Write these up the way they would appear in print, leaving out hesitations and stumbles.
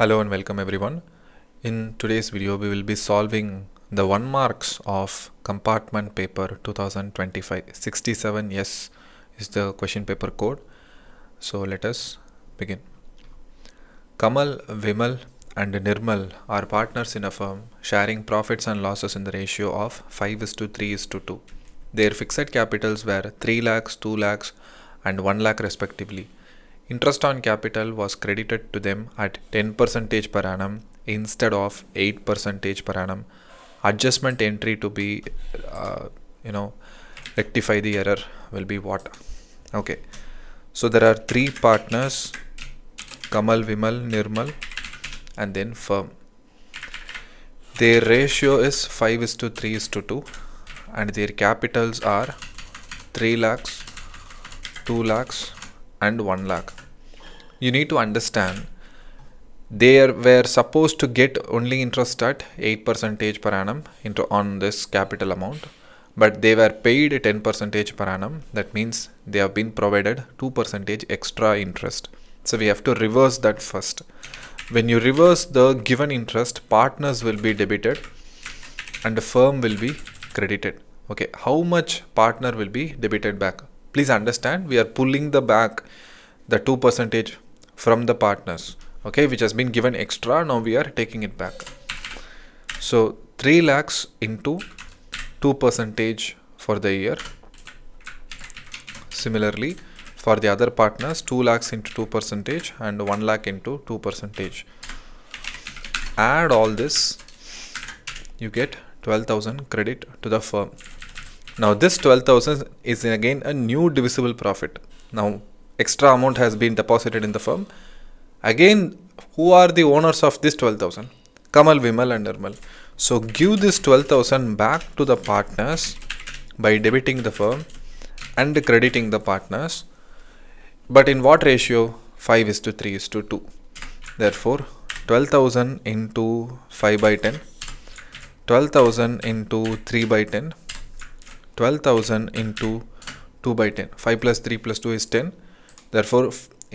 Hello and welcome everyone. In today's video, we will be solving the 1 marks of compartment paper 2025. 67 yes is the question paper code. So let us begin. Kamal, Vimal and Nirmal are partners in a firm sharing profits and losses in the ratio of 5:3:2. Their fixed capitals were 3 lakhs, 2 lakhs and 1 lakh respectively. Interest on capital was credited to them at 10% per annum instead of 8% per annum. Adjustment entry to be, rectify the error will be what? Okay. So there are 3 partners, Kamal, Vimal, Nirmal and then firm. Their ratio is 5:3:2 and their capitals are 3 lakhs, 2 lakhs and 1 lakh. You need to understand they were supposed to get only interest at 8% per annum on this capital amount, but they were paid 10% per annum. That means they have been provided 2% extra interest. So we have to reverse that first. When you reverse the given interest, partners will be debited and the firm will be credited. Okay, how much partner will be debited back? Please understand, we are pulling the 2% from the partners, okay, which has been given extra. Now we are taking it back. So 3 lakhs into 2% for the year. Similarly, for the other partners, 2 lakhs into 2% and 1 lakh into 2%. Add all this, you get 12,000 credit to the firm. Now this 12,000 is again a new divisible profit. Now extra amount has been deposited in the firm. Again, who are the owners of this 12,000? Kamal, Vimal and Nirmal. So give this 12,000 back to the partners by debiting the firm and crediting the partners. But in what ratio? 5:3:2. Therefore, 12,000 into 5 by 10, 12,000 into 3 by 10, 12,000 into 2 by 10. 5 plus 3 plus 2 is 10. Therefore,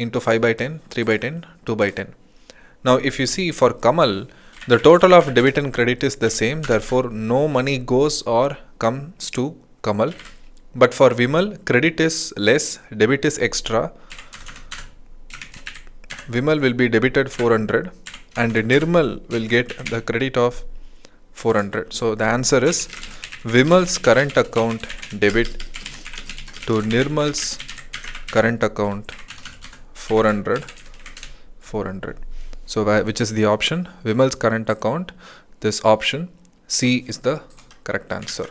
into 5 by 10, 3 by 10, 2 by 10. Now, if you see for Kamal, the total of debit and credit is the same. Therefore, no money goes or comes to Kamal. But for Vimal, credit is less, debit is extra. Vimal will be debited 400 and Nirmal will get the credit of 400. So the answer is Vimal's current account debit to Nirmal's current account 400. So which is the option? Vimal's current account. This option C is the correct answer.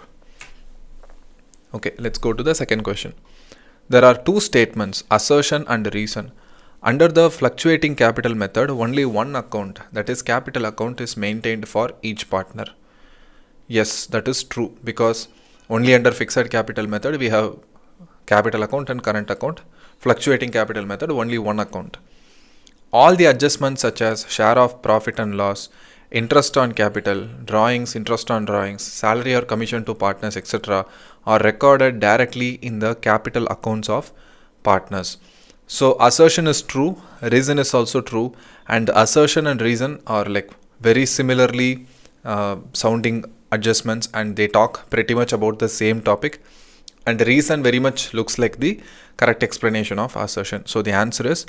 Okay, let's go to the second question. There are 2 statements, assertion and reason. Under the fluctuating capital method, only one account, that is capital account, is maintained for each partner. Yes, that is true, because only under fixed capital method we have capital account and current account. Fluctuating capital method, only one account. All the adjustments such as share of profit and loss, interest on capital, drawings, interest on drawings, salary or commission to partners, etc. are recorded directly in the capital accounts of partners. So assertion is true, reason is also true, and assertion and reason are like very similarly sounding adjustments, and they talk pretty much about the same topic, and the reason very much looks like the correct explanation of assertion. So the answer is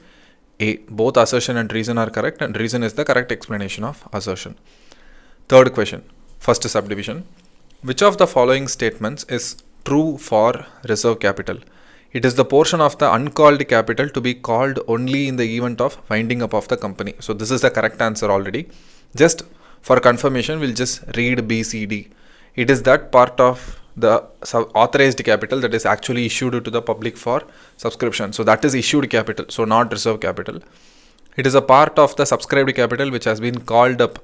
A. Both assertion and reason are correct, and reason is the correct explanation of assertion. Third question, first subdivision. Which of the following statements is true for reserve capital? It is the portion of the uncalled capital to be called only in the event of winding up of the company. So this is the correct answer already. Just for confirmation, we'll just read B, C, D. It is that part of the authorized capital that is actually issued to the public for subscription. So that is issued capital, so not reserve capital. It is a part of the subscribed capital which has been called up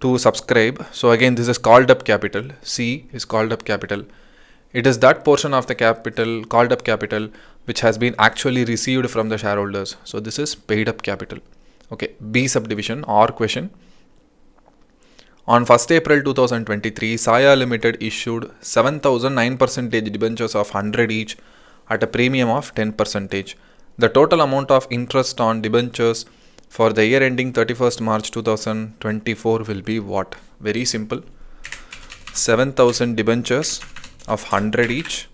to subscribe. So again, this is called up capital. C is called up capital. It is that portion of the capital, called up capital, which has been actually received from the shareholders. So this is paid up capital. Okay, B subdivision or question. On 1st April 2023, Saya Limited issued 7,009% debentures of 100 each at a premium of 10%. The total amount of interest on debentures for the year ending 31st March 2024 will be what? Very simple. 7,000 debentures of 100 each.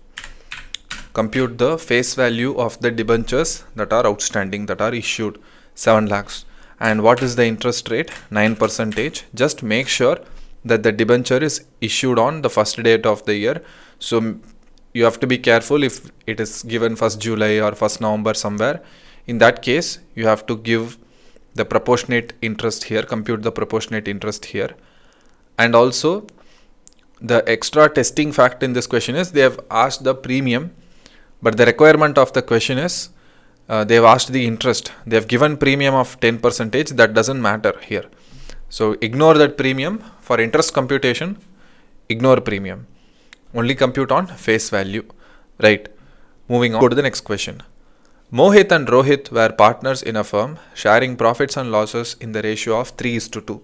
Compute the face value of the debentures that are outstanding, that are issued, 7 lakhs. And what is the interest rate? 9%. Just make sure that the debenture is issued on the first date of the year. So you have to be careful if it is given 1st July or 1st November somewhere. In that case, you have to give the proportionate interest here, compute the proportionate interest here. And also the extra testing fact in this question is they have asked the premium, but the requirement of the question is they have asked the interest. They have given premium of 10%. That doesn't matter here. So ignore that premium. For interest computation, ignore premium. Only compute on face value. Right. Moving on. Go to the next question. Mohit and Rohit were partners in a firm sharing profits and losses in the ratio of 3:2.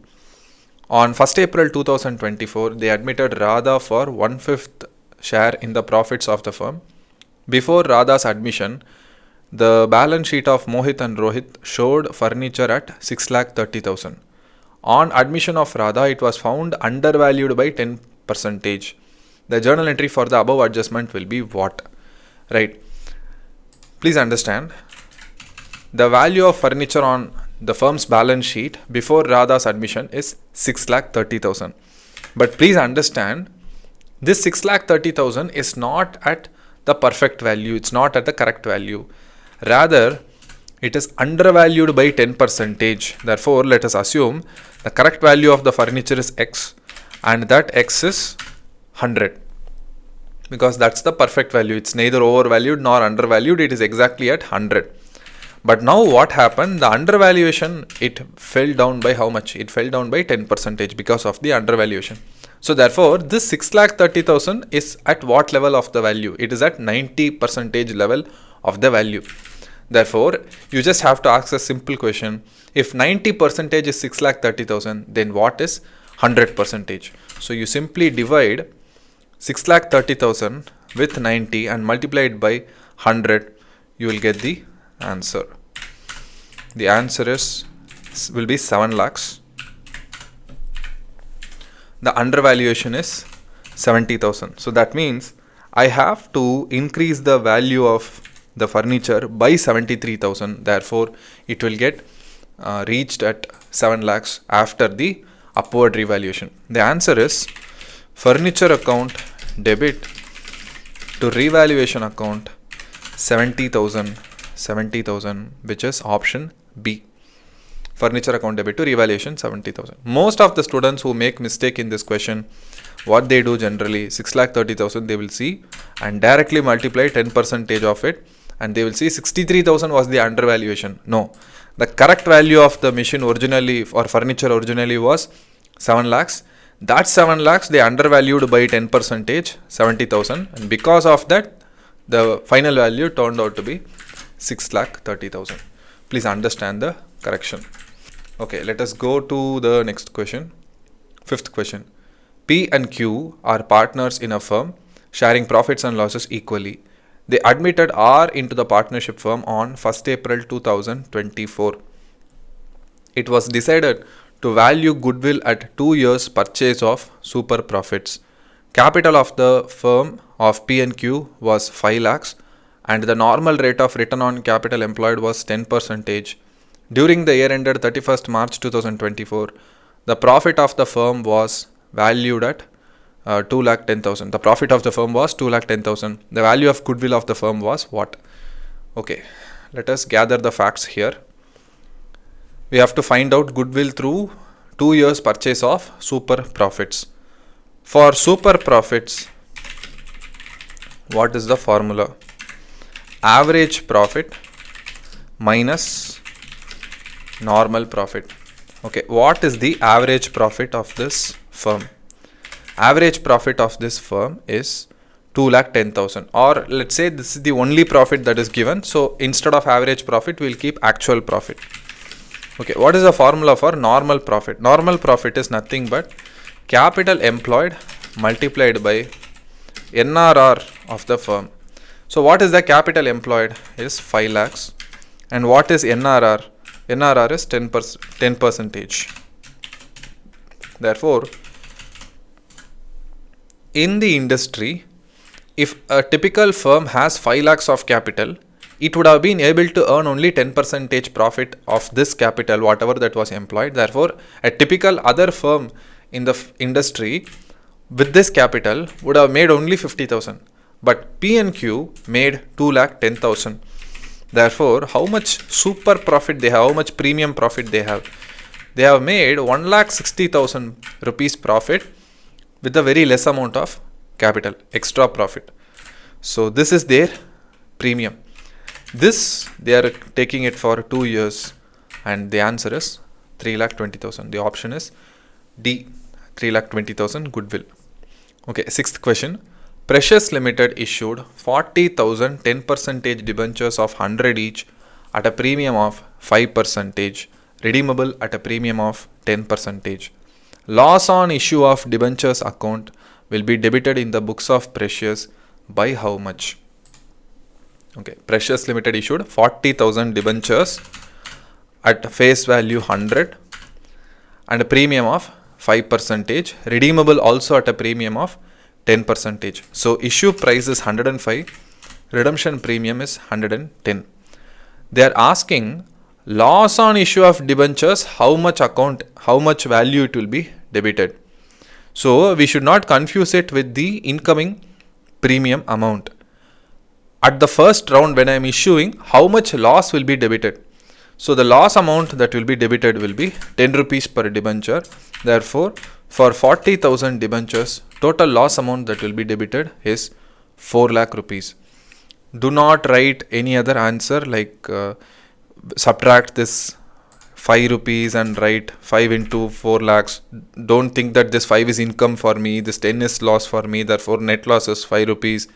On 1st April 2024, they admitted Radha for 1/5 share in the profits of the firm. Before Radha's admission, the balance sheet of Mohit and Rohit showed furniture at 6,30,000. On admission of Radha, it was found undervalued by 10%. The journal entry for the above adjustment will be what? Right. Please understand, the value of furniture on the firm's balance sheet before Radha's admission is 6,30,000. But please understand, this 6,30,000 is not at the perfect value. It's not at the correct value. Rather, it is undervalued by 10%. Therefore, let us assume the correct value of the furniture is X and that X is 100. Because that's the perfect value. It's neither overvalued nor undervalued. It is exactly at 100. But now what happened? The undervaluation, it fell down by how much? It fell down by 10% because of the undervaluation. So therefore, this 6,30,000 is at what level of the value? It is at 90% level of the value. Therefore, you just have to ask a simple question. If 90% is 6,30,000, then what is 100%? So you simply divide 6,30,000 with 90 and multiply it by 100, you will get the answer. The answer will be 7 lakhs. The undervaluation is 70,000. So that means I have to increase the value of the furniture by 73,000. Therefore, it will get reached at 7 lakhs after the upward revaluation. The answer is furniture account debit to revaluation account 70,000, which is option B. Furniture account debit to revaluation 70,000. Most of the students who make mistake in this question, what they do generally, 6,30,000 they will see and directly multiply 10% of it and they will see 63,000 was the undervaluation. No, the correct value of the machine originally or furniture originally was 7 lakhs. That 7 lakhs they undervalued by 10%, 70,000, and because of that the final value turned out to be 6,30,000. Please understand the correction. Okay, let us go to the next question. 5th question. P and Q are partners in a firm sharing profits and losses equally. They admitted R into the partnership firm on 1st April 2024. It was decided to value goodwill at 2 years purchase of super profits. Capital of the firm of P and Q was 5 lakhs and the normal rate of return on capital employed was 10%. During the year ended 31st March 2024, the profit of the firm was valued at 2,10,000. The profit of the firm was 2,10,000. The value of goodwill of the firm was what? Okay, let us gather the facts here. We have to find out goodwill through 2 years purchase of super profits. For super profits, what is the formula? Average profit minus normal profit. Okay, what is the average profit of this firm? Average profit of this firm is 2,10,000, or let's say this is the only profit that is given. So instead of average profit, we'll keep actual profit. Okay, what is the formula for normal profit? Normal profit is nothing but capital employed multiplied by NRR of the firm. So what is the capital employed is 5 lakhs and what is NRR? NRR is 10 percentage. Therefore, in the industry, if a typical firm has 5 lakhs of capital, it would have been able to earn only 10 percentage profit of this capital, whatever that was employed. Therefore, a typical other firm in the industry with this capital would have made only 50,000. But P&Q made 2,10,000. Therefore, how much super profit they have, how much premium profit they have? They have made 1,60,000 rupees profit with a very less amount of capital, extra profit. So this is their premium. This they are taking it for 2 years, and the answer is 3,20,000. The option is D, 3,20,000 goodwill. Okay, sixth question. Precious Limited issued 40,000 10 percentage debentures of 100 each at a premium of 5 percentage, redeemable at a premium of 10 percentage. Loss on issue of debentures account will be debited in the books of Precious by how much? Okay, Precious Limited issued 40,000 debentures at face value 100 and a premium of 5 percentage, redeemable also at a premium of 10 percentage. So issue price is 105, redemption premium is 110. They are asking loss on issue of debentures, how much value it will be debited. So we should not confuse it with the incoming premium amount. At the first round, when I am issuing, how much loss will be debited? So the loss amount that will be debited will be 10 rupees per debenture. Therefore, for 40,000 debentures, total loss amount that will be debited is 4 lakh rupees. Do not write any other answer like subtract this 5 rupees and write 5 into 4 lakhs. Don't think that this 5 is income for me, this 10 is loss for me, therefore net loss is 5 rupees.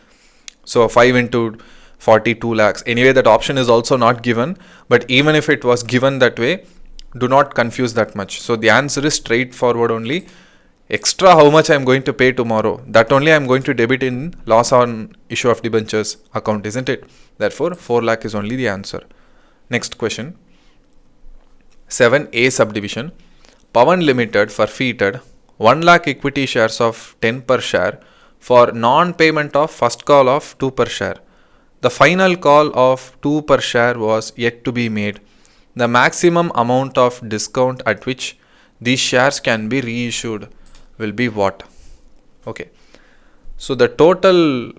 So 5 into 42 lakhs. Anyway, that option is also not given, but even if it was given that way, do not confuse that much. So the answer is straightforward only. Extra how much I am going to pay tomorrow, that only I am going to debit in loss on issue of debentures account, isn't it? Therefore, 4 lakh is only the answer. Next question. 7A subdivision. Pawan Limited forfeited 1 lakh equity shares of 10 per share for non-payment of first call of 2 per share. The final call of 2 per share was yet to be made. The maximum amount of discount at which these shares can be reissued will be what? Okay. So the total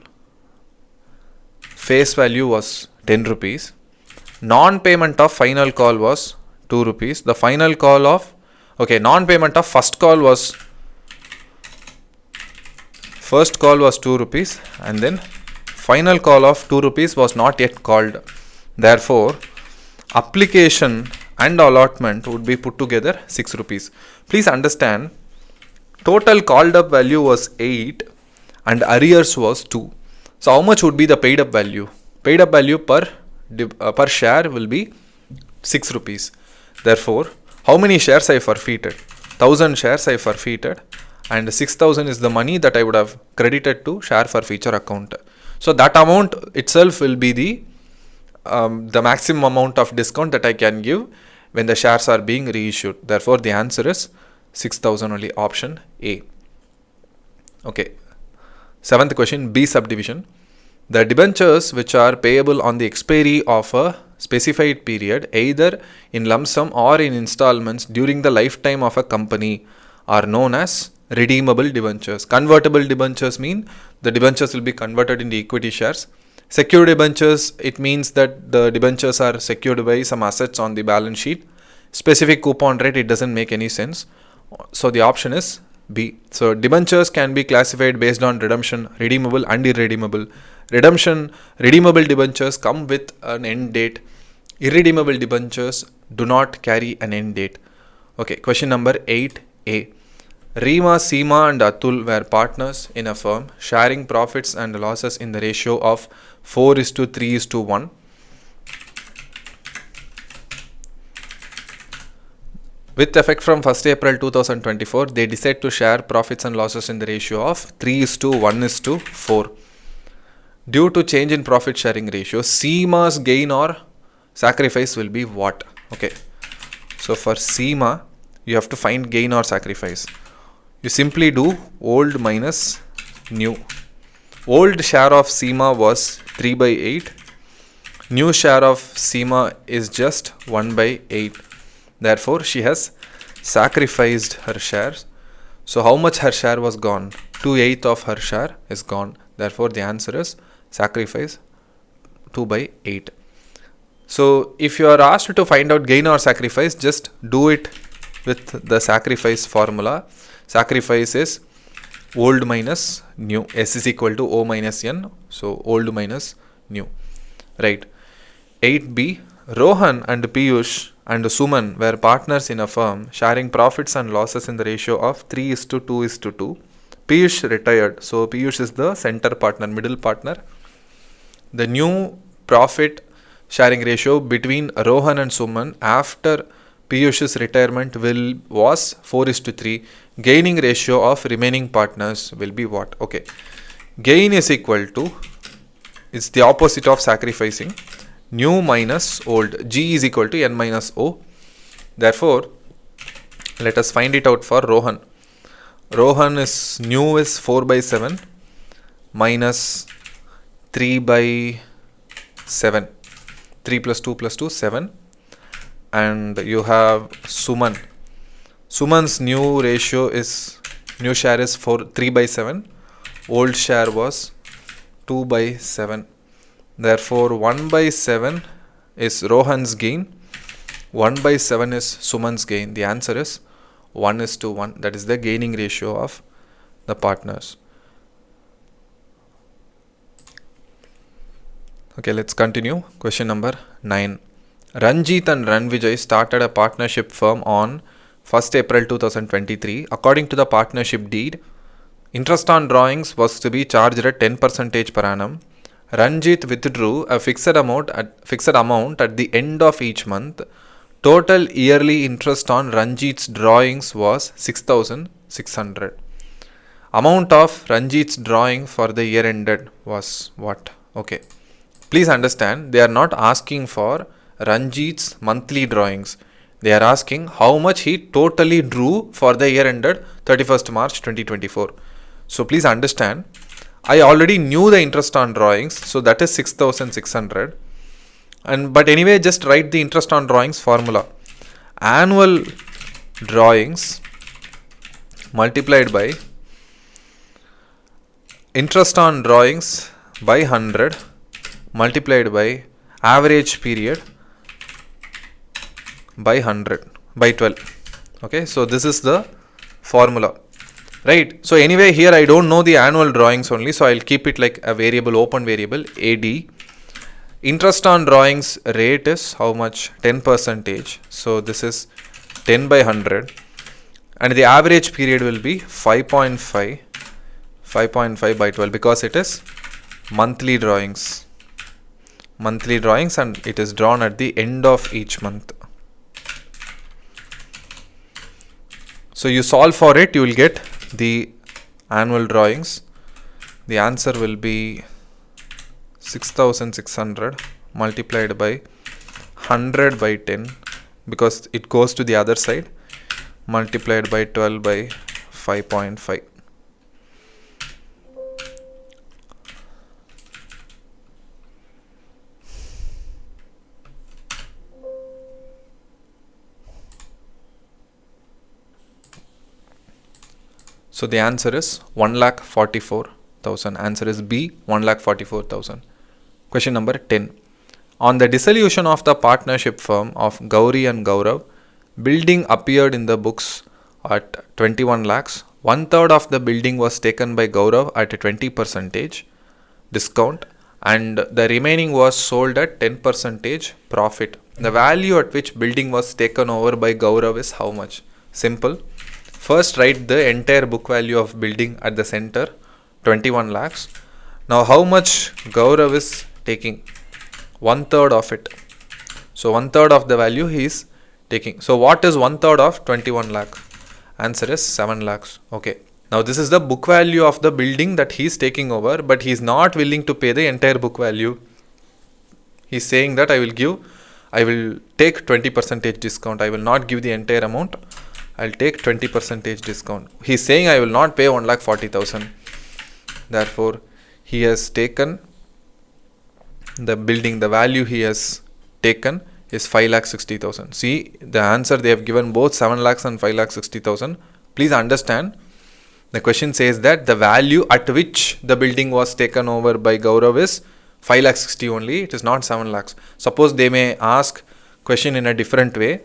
face value was 10 rupees. Non-payment of final call was 2 rupees. The final call of, non-payment of first call was 2 rupees, and then final call of 2 rupees was not yet called. Therefore, application and allotment would be put together 6 rupees. Please understand, total called up value was 8 and arrears was 2. So how much would be the paid up value? Paid up value per share will be 6 rupees. Therefore, how many shares I forfeited? 1000 shares I forfeited, and 6,000 is the money that I would have credited to share forfeiture account. So that amount itself will be the maximum amount of discount that I can give when the shares are being reissued. Therefore, the answer is 6,000 only, option A. Okay. 7th question, B subdivision. The debentures which are payable on the expiry of a specified period, either in lump sum or in installments during the lifetime of a company, are known as redeemable debentures. Convertible debentures mean the debentures will be converted into equity shares. Secured debentures, it means that the debentures are secured by some assets on the balance sheet. Specific coupon rate, it doesn't make any sense. So the option is B. So debentures can be classified based on redemption, redeemable and irredeemable. Redeemable debentures come with an end date. Irredeemable debentures do not carry an end date. Okay, question number 8A. Reema, Seema and Atul were partners in a firm sharing profits and losses in the ratio of 4:3:1. With effect from 1st April 2024, they decide to share profits and losses in the ratio of 3:1:4. Due to change in profit sharing ratio, Seema's gain or sacrifice will be what? Okay, So for Seema, you have to find gain or sacrifice. You simply do old minus new. Old share of Seema was 3 by 8. New share of Seema is just 1 by 8. Therefore, she has sacrificed her shares. So how much her share was gone? 2/8 of her share is gone. Therefore, the answer is sacrifice 2 by 8. So if you are asked to find out gain or sacrifice, just do it with the sacrifice formula. Sacrifice is old minus new. S is equal to O minus N. So old minus new. Right. 8b. Rohan and Piyush and Suman were partners in a firm, sharing profits and losses in the ratio of 3:2:2. Piyush retired. So Piyush is the center partner, middle partner. The new profit sharing ratio between Rohan and Suman after Piyush's retirement was 4:3. Gaining ratio of remaining partners will be what? Okay. Gain is equal to, it's the opposite of sacrificing, new minus old. G is equal to N minus O. Therefore, let us find it out for Rohan. Rohan is new is 4 by 7 minus 3 by 7. 3 plus 2 plus 2, 7. And you have Suman. Suman's new ratio is, new share is 3 by 7. Old share was 2 by 7. Therefore, 1 by 7 is Rohan's gain. 1 by 7 is Suman's gain. The answer is 1:1. That is the gaining ratio of the partners. Okay, let's continue. Question number 9. Ranjit and Ranvijay started a partnership firm on 1st April 2023. According to the partnership deed, interest on drawings was to be charged at 10% per annum. Ranjit withdrew a fixed amount at the end of each month. Total yearly interest on Ranjit's drawings was 6,600. Amount of Ranjit's drawing for the year ended was what? Okay. Please understand, they are not asking for Ranjit's monthly drawings. They are asking how much he totally drew for the year ended 31st March 2024. So please understand, I already knew the interest on drawings, so that is 6,600. But anyway, just write the interest on drawings formula. Annual drawings multiplied by interest on drawings by 100 multiplied by average period by 100 by 12. Okay, so this is the formula, right? So anyway, here I don't know the annual drawings only, so I'll keep it like a variable, open variable, AD. Interest on drawings rate is how much? 10%. So this is 10 by 100. And the average period will be 5.5 by 12 because it is monthly drawings. Monthly drawings, and it is drawn at the end of each month. So you solve for it, you will get the annual drawings. The answer will be 6,600 multiplied by 100 by 10 because it goes to the other side, multiplied by 12 by 5.5. So the answer is 1,44,000. Answer is B, 1,44,000. Question number 10. On the dissolution of the partnership firm of Gauri and Gaurav, building appeared in the books at 21 lakhs. 1/3 of the building was taken by Gaurav at a 20% discount and the remaining was sold at 10% profit. The value at which building was taken over by Gaurav is how much? Simple. First write the entire book value of building at the center, 21 lakhs. Now how much Gaurav is taking? 1/3 of it. So 1/3 of the value he is taking. So what is 1/3 of 21 lakh? Answer is 7 lakhs. Okay. Now this is the book value of the building that he is taking over, but he is not willing to pay the entire book value. He is saying that I I will take 20% discount. I will not give the entire amount. I'll take 20% discount. He's saying I will not pay 1,40,000. Therefore, he has taken the building, the value he has taken is 5,60,000. See, the answer they have given both 7 lakhs and 5,60,000. Please understand, the question says that the value at which the building was taken over by Gaurav is 5,60,000 only. It is not 7 lakhs. Suppose they may ask question in a different way.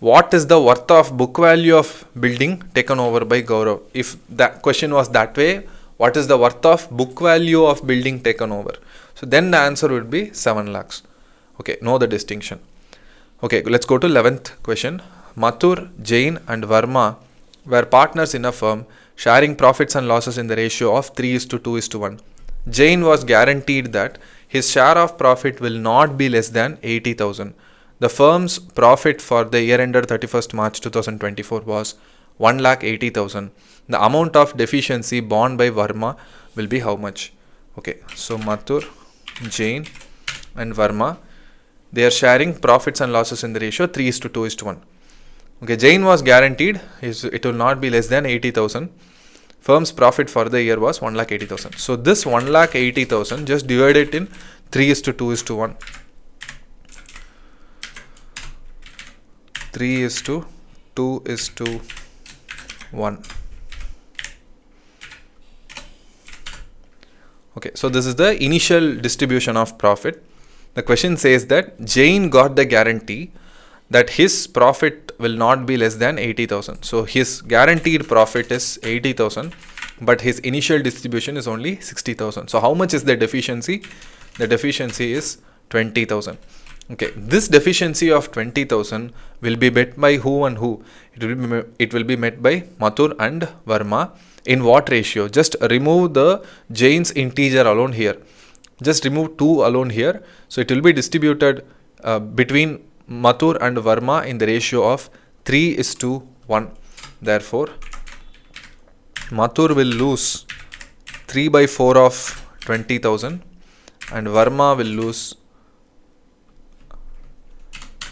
What is the worth of book value of building taken over by Gaurav? If that question was that way, what is the worth of book value of building taken over? So then the answer would be 7 lakhs. Okay, know the distinction. Okay, let's go to 11th question. Mathur, Jain and Verma were partners in a firm sharing profits and losses in the ratio of 3:2:1. Jain was guaranteed that his share of profit will not be less than 80,000. The firm's profit for the year ended 31st March 2024 was 1,80,000. The amount of deficiency borne by Verma will be how much? Okay, so Mathur, Jain and Verma, they are sharing profits and losses in the ratio 3:2:1. Okay, Jain was guaranteed it will not be less than 80,000. Firm's profit for the year was 1,80,000. So this 1,80,000 just divide it in 3:2:1. 3:2:1. Okay, so this is the initial distribution of profit. The question says that Jain got the guarantee that his profit will not be less than 80,000. So his guaranteed profit is 80,000, but his initial distribution is only 60,000. So how much is the deficiency? The deficiency is 20,000. Okay, this deficiency of 20,000 will be met by who and who? It will be met by Mathur and Verma. In what ratio? Just remove the Jain's integer alone here. Just remove 2 alone here. So it will be distributed between Mathur and Verma in the ratio of 3:1. Therefore, Mathur will lose 3/4 of 20,000 and Verma will lose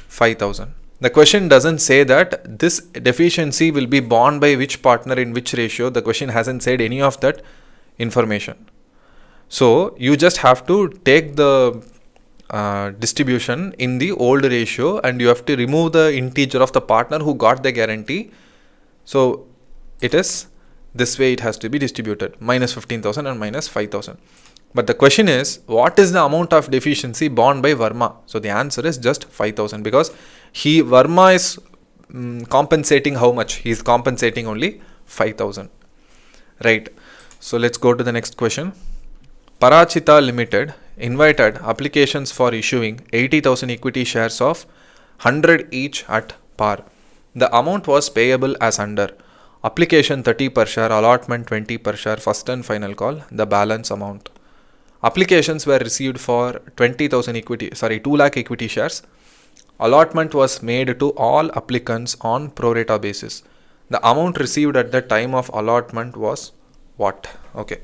5,000. The question doesn't say that this deficiency will be borne by which partner in which ratio. The question hasn't said any of that information. So you just have to take the distribution in the old ratio and you have to remove the integer of the partner who got the guarantee. So it is this way it has to be distributed, minus 15,000 and minus 5,000. But the question is, what is the amount of deficiency borne by Verma? So the answer is just 5,000 because Verma is compensating how much? He is compensating only 5,000. Right. So let's go to the next question. Parachita Limited invited applications for issuing 80,000 equity shares of 100 each at par. The amount was payable as under application 30 per share, allotment 20 per share, first and final call, the balance amount. Applications were received for 2 lakh equity shares. Allotment was made to all applicants on pro rata basis. The amount received at the time of allotment was what? Okay.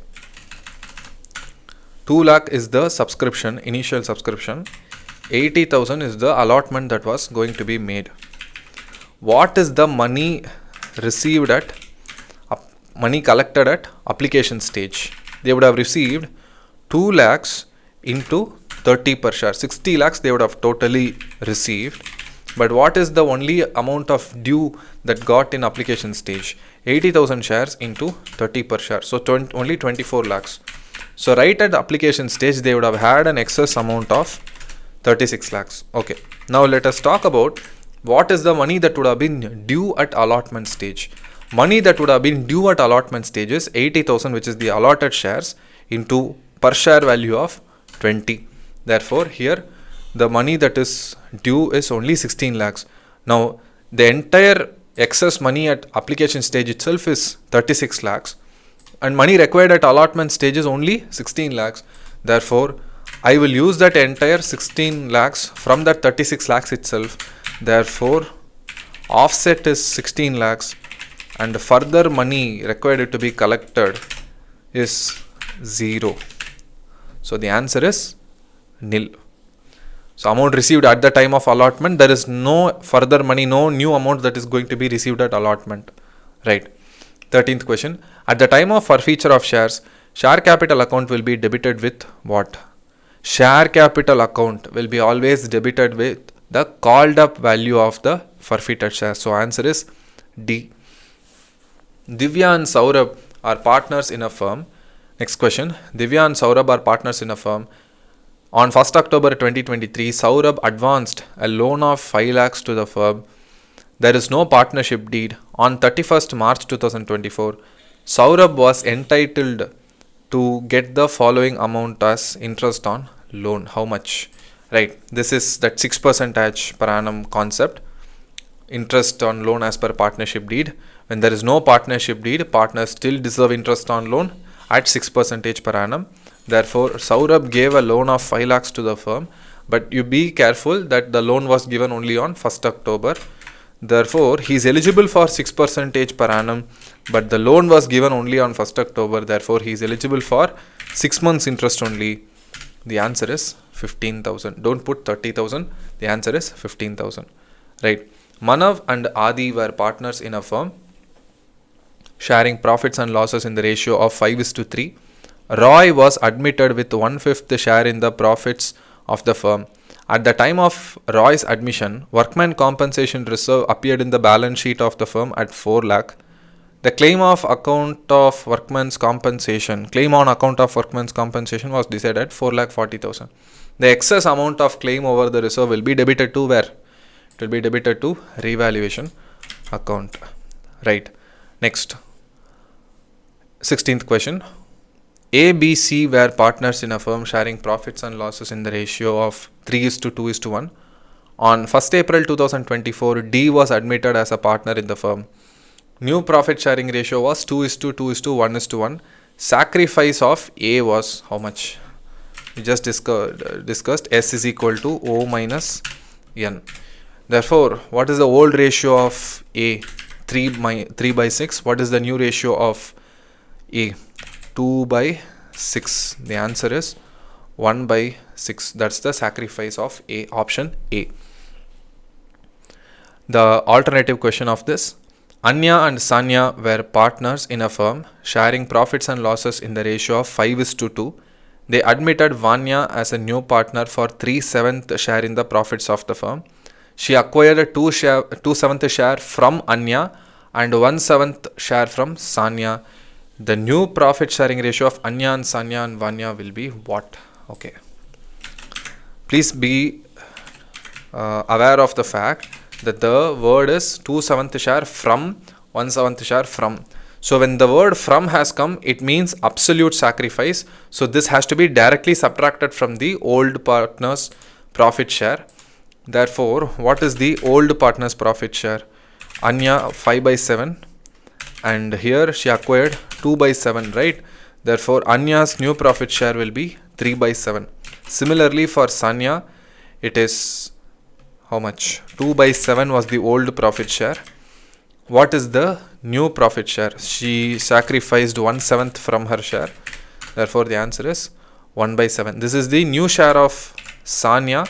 2 lakh is the subscription, initial subscription. 80,000 is the allotment that was going to be made. What is the money received at, money collected at application stage? They would have received 2 lakhs into 30 per share. 60 lakhs they would have totally received. But what is the only amount of due that got in application stage? 80,000 shares into 30 per share. So only 24 lakhs. So right at the application stage, they would have had an excess amount of 36 lakhs. Okay. Now let us talk about what is the money that would have been due at allotment stage. Money that would have been due at allotment stage is 80,000, which is the allotted shares, into per share value of 20. Therefore, here the money that is due is only 16 lakhs. Now, the entire excess money at application stage itself is 36 lakhs and money required at allotment stage is only 16 lakhs. Therefore, I will use that entire 16 lakhs from that 36 lakhs itself. Therefore, offset is 16 lakhs and further money required to be collected is 0. So the answer is nil. So amount received at the time of allotment, there is no further money, no new amount that is going to be received at allotment, right? 13th question. At the time of forfeiture of shares, share capital account will be debited with what? Share capital account will be always debited with the called up value of the forfeited share. So answer is D. Divya and Saurabh are partners in a firm. Next question. Divya and Saurabh are partners in a firm. On 1st October 2023, Saurabh advanced a loan of 5 lakhs to the firm. There is no partnership deed. On 31st March 2024, Saurabh was entitled to get the following amount as interest on loan. How much? Right. This is that 6% per annum concept. Interest on loan as per partnership deed. When there is no partnership deed, partners still deserve interest on loan at 6% per annum. Therefore, Saurabh gave a loan of 5 lakhs to the firm, but you be careful that the loan was given only on 1st October. Therefore, he is eligible for 6% per annum, but the loan was given only on 1st October. Therefore, he is eligible for 6 months interest only. The answer is 15,000. Don't put 30,000. The answer is 15,000. Right. Manav and Adi were partners in a firm, sharing profits and losses in the ratio of 5:3. Roy was admitted with 1/5 share in the profits of the firm. At the time of Roy's admission, workman compensation reserve appeared in the balance sheet of the firm at 4 lakh. The claim on account of workman's compensation was decided at 4,40,000. The excess amount of claim over the reserve will be debited to where? It will be debited to revaluation account. Right. Next. 16th question. A, B, C were partners in a firm sharing profits and losses in the ratio of 3:2:1. On 1st April 2024, D was admitted as a partner in the firm. New profit sharing ratio was 2:2:1:1. Sacrifice of A was how much? We just discussed S is equal to O minus N. Therefore, what is the old ratio of A? 3/6. What is the new ratio of A? 2/6. The answer is 1/6. That's the sacrifice of A. Option A. The alternative question of this. Anya and Sanya were partners in a firm, sharing profits and losses in the ratio of 5:2. They admitted Vanya as a new partner for 3/7 share in the profits of the firm. She acquired a 2/7 share from Anya and 1/7 share from Sanya. The new profit sharing ratio of Anya and Sanya and Vanya will be what? Okay. Please be aware of the fact that the word is 2/7 share from, 1/7 share from. So when the word from has come, it means absolute sacrifice. So this has to be directly subtracted from the old partner's profit share. Therefore, what is the old partner's profit share? Anya 5/7. And here she acquired 2/7, right? Therefore, Anya's new profit share will be 3/7. Similarly, for Sanya, it is how much? 2/7 was the old profit share. What is the new profit share? She sacrificed 1/7 from her share. Therefore, the answer is 1/7. This is the new share of Sanya.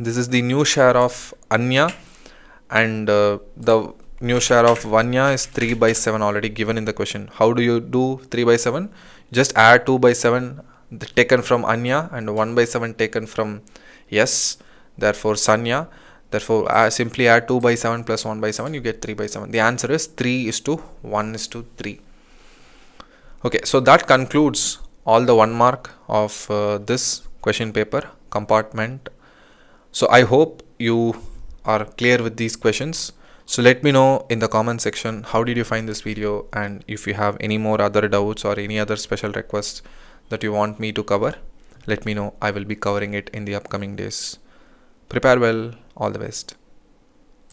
This is the new share of Anya. And the new share of Vanya is 3/7 already given in the question. How do you do 3/7? Just add 2/7 taken from Anya and 1/7 taken from yes. Therefore, Sanya. Therefore, simply add 2/7 plus 1/7. You get 3/7. The answer is 3:1:3. Okay, so that concludes all the 1 mark of this question paper compartment. So I hope you are clear with these questions. So let me know in the comment section how did you find this video, and if you have any more other doubts or any other special requests that you want me to cover, let me know. I will be covering it in the upcoming days. Prepare well. All the best.